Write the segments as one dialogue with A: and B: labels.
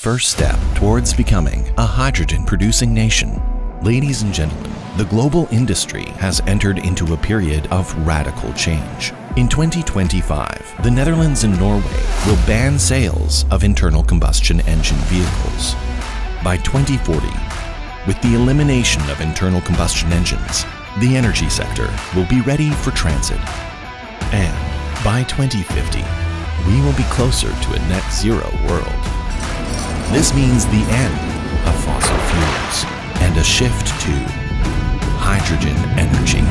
A: first step towards becoming a hydrogen-producing nation. Ladies and gentlemen, the global industry has entered into a period of radical change. In 2025, the Netherlands and Norway will ban sales of internal combustion engine vehicles. By 2040, with the elimination of internal combustion engines, the energy sector will be ready for transit. And by 2050, we will be closer to a net zero world. This means the end of fossil fuels and a shift to hydrogen energy.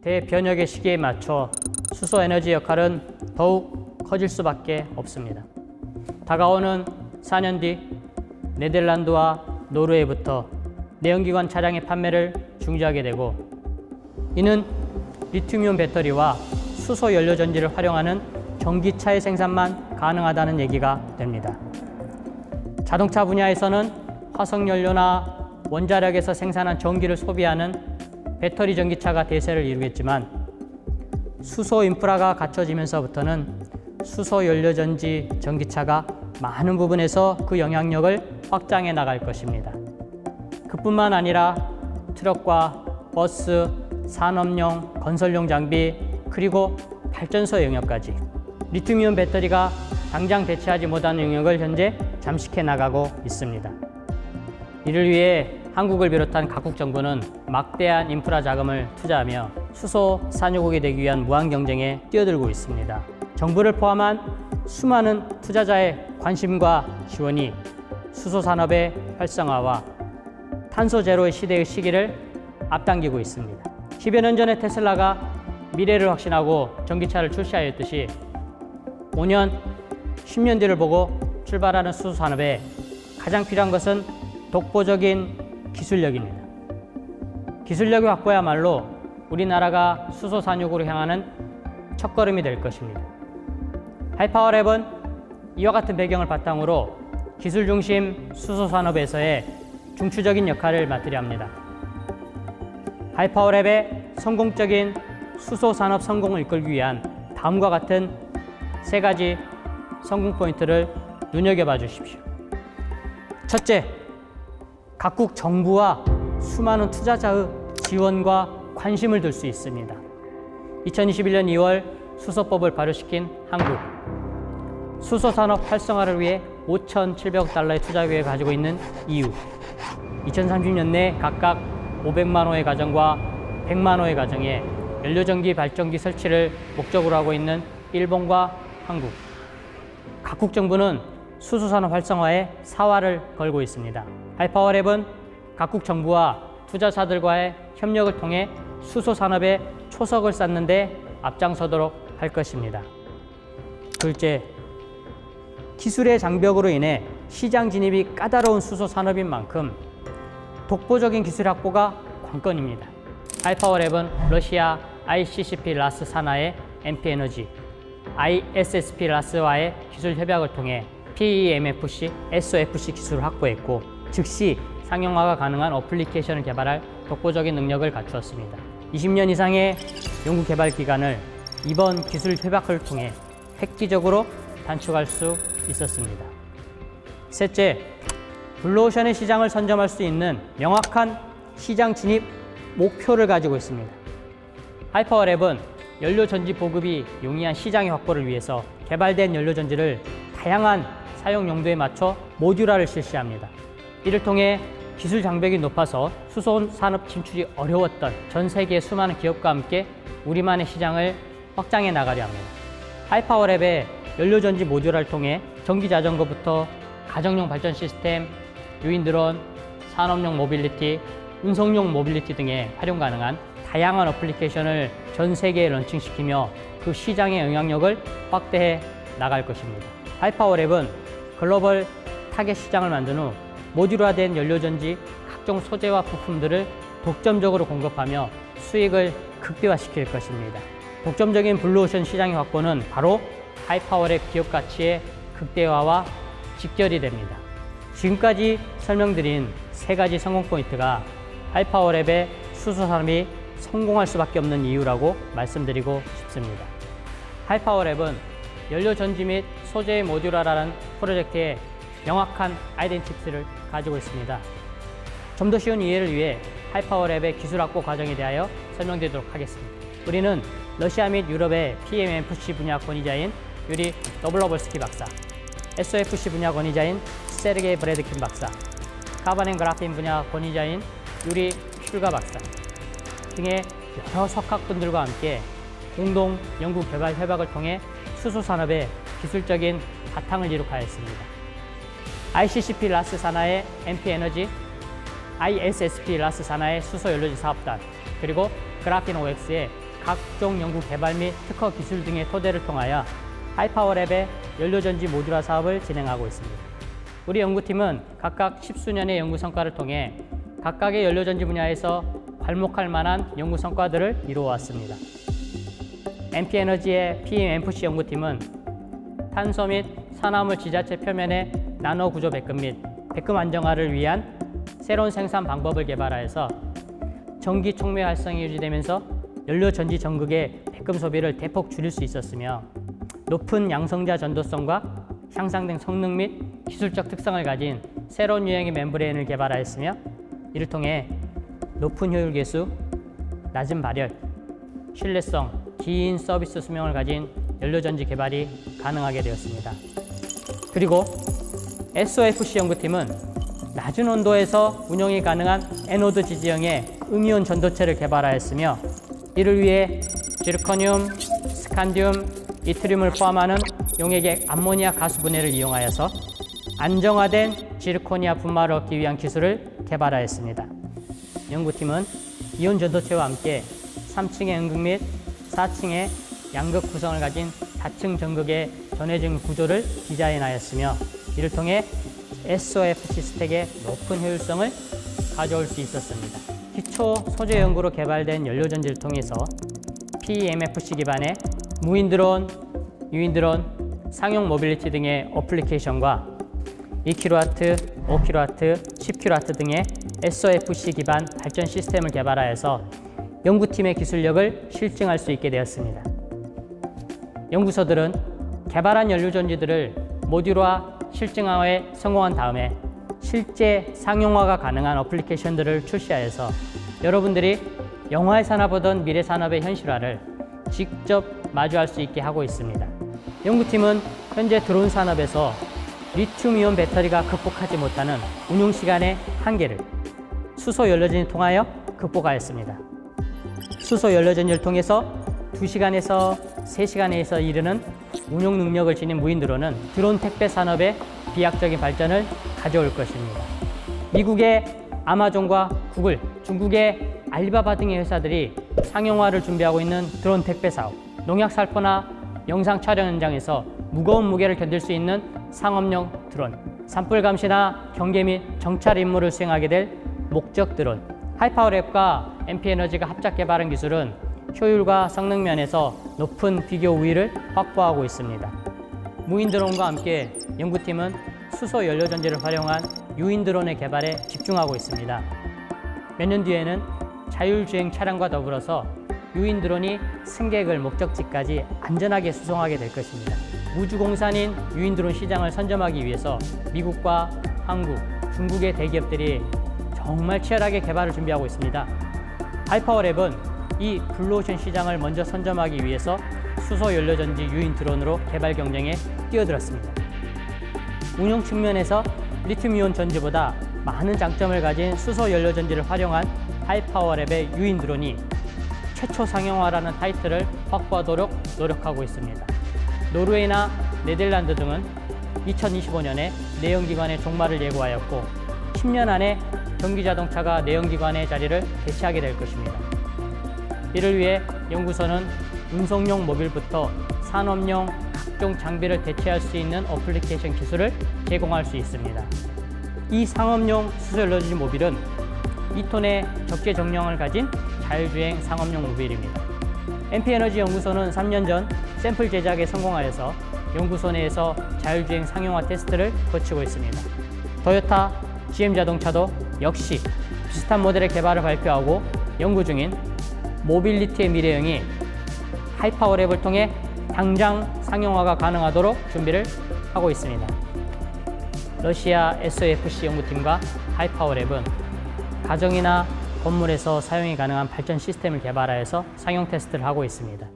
B: 대변혁의 시기에 맞춰 수소 에너지 역할은 더욱 커질 수밖에 없습니다. 다가오는 4년 뒤 네덜란드와 노르웨이부터 내연기관 차량의 판매를 중지하게 되고, 이는 리튬이온 배터리와 수소 연료 전지를 활용하는 전기차의 생산만 가능하다는 얘기가 됩니다. 자동차 분야에서는 화석연료나 원자력에서 생산한 전기를 소비하는 배터리 전기차가 대세를 이루겠지만, 수소 인프라가 갖춰지면서부터는 수소 연료 전지 전기차가 많은 부분에서 그 영향력을 확장해 나갈 것입니다. 그뿐만 아니라 트럭과 버스, 산업용, 건설용 장비, 그리고 발전소 영역까지 리튬이온 배터리가 당장 대체하지 못하는 영역을 현재 잠식해 나가고 있습니다. 이를 위해 한국을 비롯한 각국 정부는 막대한 인프라 자금을 투자하며 수소 산유국이 되기 위한 무한 경쟁에 뛰어들고 있습니다. 정부를 포함한 수많은 투자자의 관심과 지원이 수소 산업의 활성화와 탄소 제로의 시대의 시기를 앞당기고 있습니다. 10여 년 전에 테슬라가 미래를 확신하고 전기차를 출시하였듯이 5년, 10년 뒤를 보고 출발하는 수소 산업에 가장 필요한 것은 독보적인 기술력입니다. 기술력의 확보야말로 우리나라가 수소 산유국으로 향하는 첫걸음이 될 것입니다. 하이파워랩은 이와 같은 배경을 바탕으로 기술 중심 수소 산업에서의 중추적인 역할을 맡으려 합니다. 하이파워랩의 성공적인 수소 산업 성공을 이끌기 위한 다음과 같은 3가지 성공 포인트를 눈여겨봐 주십시오. 첫째, 각국 정부와 수많은 투자자의 지원과 관심을 들 수 있습니다. 2021년 2월 수소법을 발효시킨 한국, 수소 산업 활성화를 위해 5,700억 달러의 투자 계획을 가지고 있는 EU, 2030년 내 각각 500만 호의 가정과 100만 호의 가정에 연료전기 발전기 설치를 목적으로 하고 있는 일본과 한국, 각국 정부는 수소 산업 활성화에 사활을 걸고 있습니다. 하이파워랩은 각국 정부와 투자자들과의 협력을 통해 수소 산업의 초석을 쌓는 데 앞장서도록 할 것입니다. 둘째, 기술의 장벽으로 인해 시장 진입이 까다로운 수소 산업인 만큼 독보적인 기술 확보가 관건입니다. 하이파워랩은 러시아 ICCP 라스 산하의 MP에너지, ISSP 라스와의 기술 협약을 통해 PEMFC, SOFC 기술을 확보했고, 즉시 상용화가 가능한 어플리케이션을 개발할 독보적인 능력을 갖추었습니다. 20년 이상의 연구 개발 기간을 이번 기술 협약을 통해 획기적으로 단축할 수 있었습니다. 셋째, 블루오션의 시장을 선점할 수 있는 명확한 시장 진입 목표를 가지고 있습니다. 하이파워랩은 연료 전지 보급이 용이한 시장의 확보를 위해서 개발된 연료 전지를 다양한 사용 용도에 맞춰 모듈화를 실시합니다. 이를 통해 기술 장벽이 높아서 수소 산업 진출이 어려웠던 전 세계의 수많은 기업과 함께 우리만의 시장을 확장해 나가려 합니다. 하이파워랩의 연료전지 모듈화를 통해 전기자전거부터 가정용 발전 시스템, 유인 드론, 산업용 모빌리티, 운송용 모빌리티 등에 활용 가능한 다양한 어플리케이션을 전 세계에 런칭시키며 그 시장의 영향력을 확대해 나갈 것입니다. 하이파워랩은 글로벌 타겟 시장을 만든 후 모듈화된 연료전지 각종 소재와 부품들을 독점적으로 공급하며 수익을 극대화시킬 것입니다. 독점적인 블루오션 시장의 확보는 바로 하이파워랩 기업 가치의 극대화와 직결이 됩니다. 지금까지 설명드린 3가지 성공 포인트가 하이파워랩의 수소 산업이 성공할 수밖에 없는 이유라고 말씀드리고 싶습니다. 하이파워랩은 연료 전지 및 소재의 모듈화라는 프로젝트에 명확한 아이덴티티를 가지고 있습니다. 좀 더 쉬운 이해를 위해 하이파워랩의 기술 확보 과정에 대하여 설명드리도록 하겠습니다. 우리는 러시아 및 유럽의 PMMFC 분야 권위자인 유리 더블러벌스키 박사, SOFC 분야 권위자인 세르게이 브레드킨 박사, 카본 앤 그라핀 분야 권위자인 유리 슐가 박사 등의 여러 석학분들과 함께 공동 연구 개발 협약을 통해 수소 산업의 기술적인 바탕을 이룩하였습니다. ICCP 라스 산하의 MP-에너지, ISSP 라스 산하의 수소 연료지 사업단, 그리고 그라핀 OX의 각종 연구 개발 및 특허 기술 등의 토대를 통하여 하이파워랩의 연료전지 모듈화 사업을 진행하고 있습니다. 우리 연구팀은 각각 10수년의 연구 성과를 통해 각각의 연료전지 분야에서 괄목할 만한 연구 성과들을 이루어왔습니다. MP-에너지의 PMMFC 연구팀은 탄소 및 산화물 지자체 표면의 나노 구조 백금 및 백금 안정화를 위한 새로운 생산 방법을 개발하여서 전기 촉매 활성이 유지되면서 연료 전지 전극의 백금 소비를 대폭 줄일 수 있었으며 높은 양성자 전도성과 향상된 성능 및 기술적 특성을 가진 새로운 유형의 멤브레인을 개발하였으며 이를 통해 높은 효율 계수, 낮은 발열, 신뢰성, 긴 서비스 수명을 가진 연료전지 개발이 가능하게 되었습니다. 그리고 SOFC 연구팀은 낮은 온도에서 운용이 가능한 에노드 지지형의 음이온 전도체를 개발하였으며 이를 위해 지르코늄, 스칸디움, 이트륨을 포함하는 용액의 암모니아 가스 분해를 이용하여서 안정화된 지르코니아 분말을 얻기 위한 기술을 개발하였습니다. 연구팀은 이온 전도체와 함께 3층의 음극 및 4층의 양극 구성을 가진 다층 전극의 전해진 구조를 디자인하였으며 이를 통해 SOFC 스택의 높은 효율성을 가져올 수 있었습니다. 기초 소재 연구로 개발된 연료전지를 통해서 PMFC 기반의 무인 드론, 유인 드론, 상용 모빌리티 등의 어플리케이션과 2kW, 5kW, 10kW 등의 SOFC 기반 발전 시스템을 개발하여서 연구팀의 기술력을 실증할 수 있게 되었습니다. 연구소들은 개발한 연료전지들을 모듈화 실증화에 성공한 다음에 실제 상용화가 가능한 어플리케이션들을 출시하여서 여러분들이 영화에서나 보던 미래 산업의 현실화를 직접 마주할 수 있게 하고 있습니다. 연구팀은 현재 드론 산업에서 리튬이온 배터리가 극복하지 못하는 운용 시간의 한계를 수소 연료전지를 통하여 극복하였습니다. 수소 연료전지를 통해서 2시간에서 3시간에서 이르는 운용 능력을 지닌 무인 드론은 드론 택배 산업의 비약적인 발전을 가져올 것입니다. 미국의 아마존과 구글, 중국의 알리바바 등의 회사들이 상용화를 준비하고 있는 드론 택배 사업, 농약 살포나 영상 촬영 현장에서 무거운 무게를 견딜 수 있는 상업용 드론, 산불 감시나 경계 및 정찰 임무를 수행하게 될 목적 드론, 하이파워랩과 MP-에너지가 합작 개발한 기술은 효율과 성능 면에서 높은 비교 우위를 확보하고 있습니다. 무인 드론과 함께 연구팀은 수소 연료전지를 활용한 유인 드론의 개발에 집중하고 있습니다. 몇 년 뒤에는 자율주행 차량과 더불어서 유인 드론이 승객을 목적지까지 안전하게 수송하게 될 것입니다. 우주공산인 유인 드론 시장을 선점하기 위해서 미국과 한국, 중국의 대기업들이 정말 치열하게 개발을 준비하고 있습니다. 하이파워랩은 이 블루오션 시장을 먼저 선점하기 위해서 수소 연료전지 유인 드론으로 개발 경쟁에 뛰어들었습니다. 운용 측면에서 리튬이온 전지보다 많은 장점을 가진 수소 연료전지를 활용한 하이파워랩의 유인 드론이 최초 상용화라는 타이틀을 확보하도록 노력하고 있습니다. 노르웨이나 네덜란드 등은 2025년에 내연기관의 종말을 예고하였고 10년 안에 전기자동차가 내연기관의 자리를 대체하게 될 것입니다. 이를 위해 연구소는 운송용 모빌부터 산업용 각종 장비를 대체할 수 있는 어플리케이션 기술을 제공할 수 있습니다. 이 상업용 수소연료전지 모빌은 2톤의 적재 정량을 가진 자율주행 상업용 모빌입니다. MP-에너지 연구소는 3년 전 샘플 제작에 성공하여서 연구소 내에서 자율주행 상용화 테스트를 거치고 있습니다. 토요타, GM 자동차도 역시 비슷한 모델의 개발을 발표하고 연구 중인 모빌리티의 미래형이 하이파워랩을 통해 당장 상용화가 가능하도록 준비를 하고 있습니다. 러시아 SOFC 연구팀과 하이파워랩은 가정이나 건물에서 사용이 가능한 발전 시스템을 개발하여서 상용 테스트를 하고 있습니다.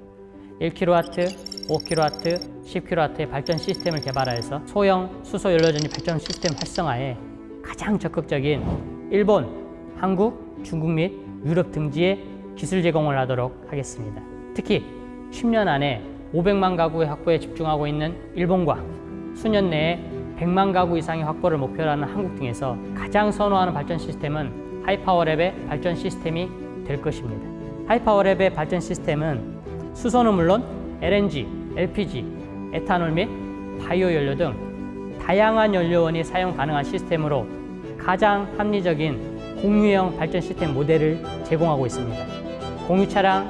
B: 1kW, 5kW, 10kW의 발전 시스템을 개발하여서 소형 수소 연료전지 발전 시스템 활성화에 가장 적극적인 일본, 한국, 중국 및 유럽 등지에 기술 제공을 하도록 하겠습니다. 특히 10년 안에 500만 가구의 확보에 집중하고 있는 일본과 수년 내에 100만 가구 이상의 확보를 목표로 하는 한국 등에서 가장 선호하는 발전 시스템은 하이파워랩의 발전 시스템이 될 것입니다. 하이파워랩의 발전 시스템은 수소는 물론 LNG, LPG, 에탄올 및 바이오 연료 등 다양한 연료원이 사용 가능한 시스템으로 가장 합리적인 공유형 발전 시스템 모델을 제공하고 있습니다. 공유 차량,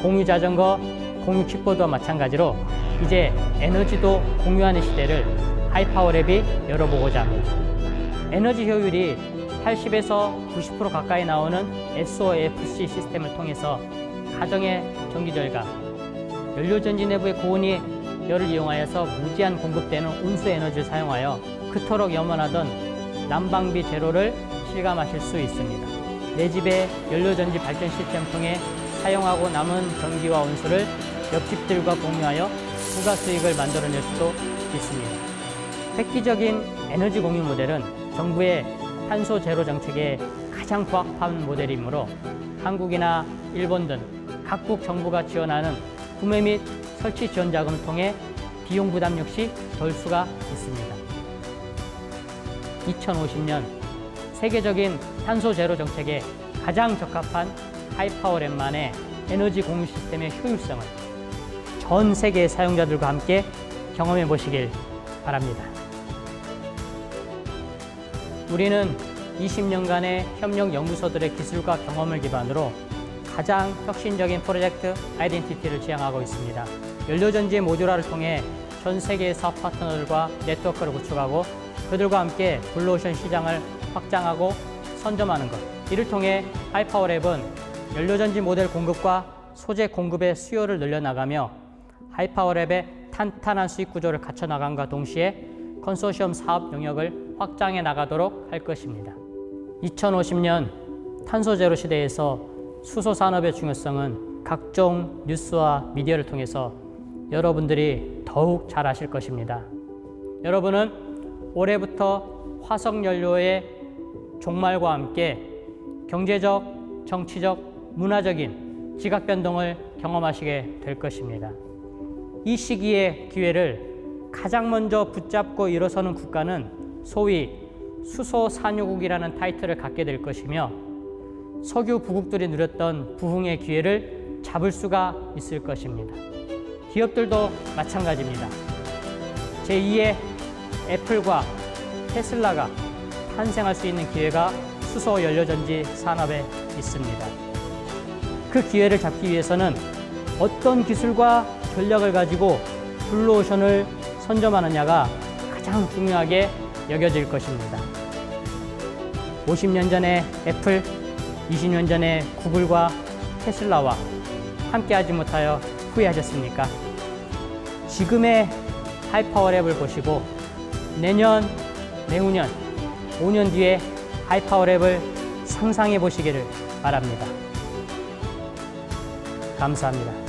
B: 공유 자전거, 공유 킥보드와 마찬가지로 이제 에너지도 공유하는 시대를 하이파워랩이 열어보고자 합니다. 에너지 효율이 80에서 90% 가까이 나오는 SOFC 시스템을 통해서 가정의 전기 절감, 연료전지 내부의 고온이 열을 이용하여서 무제한 공급되는 온수 에너지를 사용하여 그토록 염원하던 난방비 제로를 실감하실 수 있습니다. 내 집의 연료전지 발전 시스템을 통해 사용하고 남은 전기와 온수를 옆집들과 공유하여 부가 수익을 만들어낼 수도 있습니다. 획기적인 에너지 공유 모델은 정부의 탄소 제로 정책에 가장 부합한 모델이므로 한국이나 일본 등 각국 정부가 지원하는 구매 및 설치 지원 자금을 통해 비용 부담 역시 덜 수가 있습니다. 2050년 세계적인 탄소 제로 정책에 가장 적합한 하이파워랩만의 에너지 공유 시스템의 효율성을 전 세계 사용자들과 함께 경험해 보시길 바랍니다. 우리는 20년간의 협력 연구소들의 기술과 경험을 기반으로 가장 혁신적인 프로젝트 아이덴티티를 지향하고 있습니다. 연료전지의 모듈화를 통해 전 세계의 사업 파트너들과 네트워크를 구축하고 그들과 함께 블루오션 시장을 확장하고 선점하는 것. 이를 통해 하이파워랩은 연료전지 모델 공급과 소재 공급의 수요를 늘려나가며 하이파워랩의 탄탄한 수익 구조를 갖춰나감과 동시에 컨소시엄 사업 영역을 확장해 나가도록 할 것입니다. 2050년 탄소 제로 시대에서 수소 산업의 중요성은 각종 뉴스와 미디어를 통해서 여러분들이 더욱 잘 아실 것입니다. 여러분은 올해부터 화석연료의 종말과 함께 경제적, 정치적, 문화적인 지각 변동을 경험하시게 될 것입니다. 이 시기의 기회를 가장 먼저 붙잡고 일어서는 국가는 소위 수소 산유국이라는 타이틀을 갖게 될 것이며 석유 부국들이 누렸던 부흥의 기회를 잡을 수가 있을 것입니다. 기업들도 마찬가지입니다. 제2의 애플과 테슬라가 탄생할 수 있는 기회가 수소 연료전지 산업에 있습니다. 그 기회를 잡기 위해서는 어떤 기술과 전략을 가지고 블루오션을 선점하느냐가 가장 중요하게 여겨질 것입니다. 50년 전에 애플, 20년 전에 구글과 테슬라와 함께하지 못하여 후회하셨습니까? 지금의 하이파워랩을 보시고 내년, 내후년, 5년 뒤에 하이파워랩을 상상해 보시기를 바랍니다. 감사합니다.